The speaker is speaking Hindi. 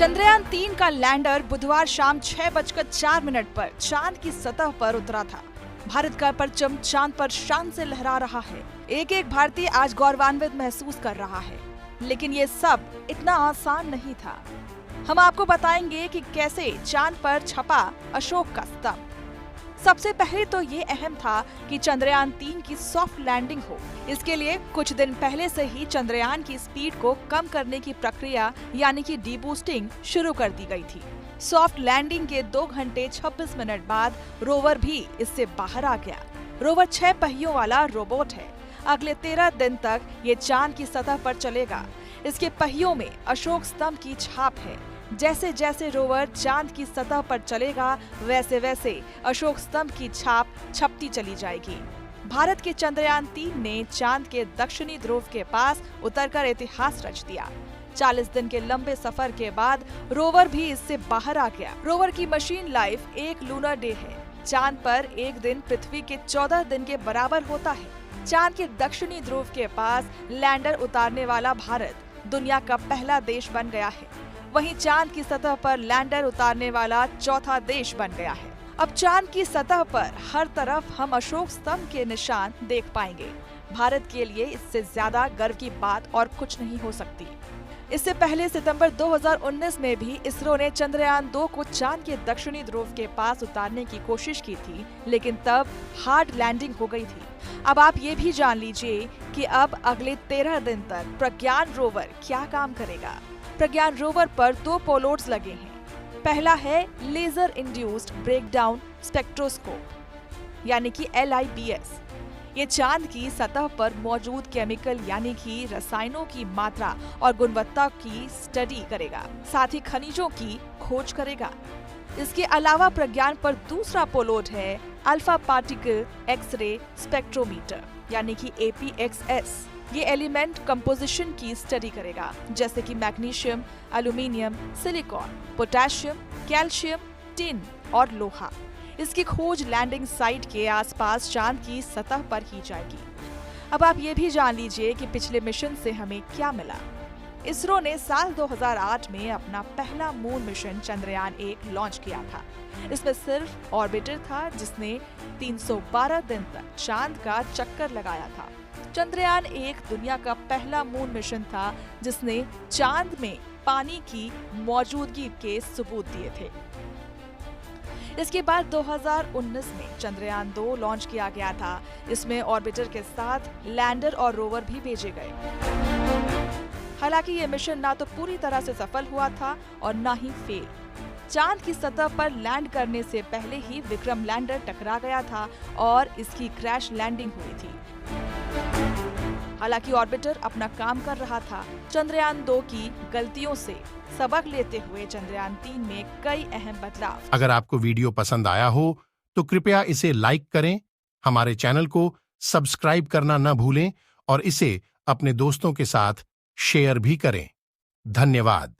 चंद्रयान-3 का लैंडर बुधवार शाम 6:04 पर चांद की सतह पर उतरा था। भारत का परचम चांद पर शान से लहरा रहा है। एक एक भारतीय आज गौरवान्वित महसूस कर रहा है। लेकिन ये सब इतना आसान नहीं था। हम आपको बताएंगे कि कैसे चांद पर छपा अशोक का स्तंभ। सबसे पहले तो ये अहम था कि चंद्रयान-3 की सॉफ्ट लैंडिंग हो। इसके लिए कुछ दिन पहले से ही चंद्रयान की स्पीड को कम करने की प्रक्रिया यानी कि डीबूस्टिंग शुरू कर दी गई थी। सॉफ्ट लैंडिंग के 2 घंटे 26 मिनट बाद रोवर भी इससे बाहर आ गया। रोवर 6 पहियों वाला रोबोट है। अगले 13 दिन तक ये चांद की सतह पर चलेगा। इसके पहियों में अशोक स्तंभ की छाप है। जैसे जैसे रोवर चांद की सतह पर चलेगा वैसे वैसे अशोक स्तंभ की छाप छपती चली जाएगी। भारत के चंद्रयान-3 ने चांद के दक्षिणी ध्रुव के पास उतरकर इतिहास रच दिया। 40 दिन के लंबे सफर के बाद रोवर भी इससे बाहर आ गया। रोवर की मशीन लाइफ एक लूनर डे है। चांद पर एक दिन पृथ्वी के 14 दिन के बराबर होता है। चांद के दक्षिणी ध्रुव के पास लैंडर उतारने वाला भारत दुनिया का पहला देश बन गया है। वहीं चांद की सतह पर लैंडर उतारने वाला चौथा देश बन गया है। अब चांद की सतह पर हर तरफ हम अशोक स्तंभ के निशान देख पाएंगे। भारत के लिए इससे ज्यादा गर्व की बात और कुछ नहीं हो सकती। इससे पहले सितंबर 2019 में भी इसरो ने चंद्रयान-2 को चांद के दक्षिणी ध्रुव के पास उतारने की कोशिश की थी, लेकिन तब हार्ड लैंडिंग हो गई थी। अब आप ये भी जान लीजिए कि अब अगले 13 दिन तक प्रज्ञान रोवर क्या काम करेगा। प्रज्ञान रोवर पर 2 पेलोड्स लगे हैं। पहला है लेजर इंड्यूस्ड ब्रेकडाउन स्पेक्ट्रोस्कोप यानी कि LIBS। ये चांद की सतह पर मौजूद केमिकल यानी कि रसायनों की मात्रा और गुणवत्ता की स्टडी करेगा, साथ ही खनिजों की खोज करेगा। इसके अलावा प्रज्ञान पर दूसरा पेलोड है अल्फा पार्टिकल एक्सरे स्पेक्ट्रोमीटर यानी कि APXS। ये एलिमेंट कंपोजिशन की स्टडी करेगा, जैसे कि magnesium, aluminium, silicon, potassium, calcium, tin और लोहा। इसकी खोज लैंडिंग साइट के आसपास चांद की सतह पर की जाएगी। अब आप ये भी जान लीजिए कि पिछले मिशन से हमें क्या मिला। इसरो ने साल 2008 में अपना पहला मून मिशन चंद्रयान-1 लॉन्च किया था। इसमें सिर्फ ऑर्बिटर था जिसने 312 दिन तक चांद का चक्कर लगाया था। चंद्रयान-1 दुनिया का पहला मून मिशन था जिसने चांद में पानी की मौजूदगी के सबूत दिए थे। इसके बाद 2019 में चंद्रयान-2 लॉन्च किया गया था। इसमें ऑर्बिटर के साथ लैंडर और रोवर भी भेजे गए। हालांकि ये मिशन ना तो पूरी तरह से सफल हुआ था और ना ही फेल। चांद की सतह पर लैंड करने से पहले ही विक्रम लैंडर टकरा गया था और इसकी क्रैश लैंडिंग हुई थी। हालांकि ऑर्बिटर अपना काम कर रहा था। चंद्रयान-2 की गलतियों से सबक लेते हुए चंद्रयान-3 में कई अहम बदलाव। अगर आपको वीडियो पसंद आया हो तो कृपया इसे लाइक करें, हमारे चैनल को सब्सक्राइब करना न भूलें और इसे अपने दोस्तों के साथ शेयर भी करें। धन्यवाद।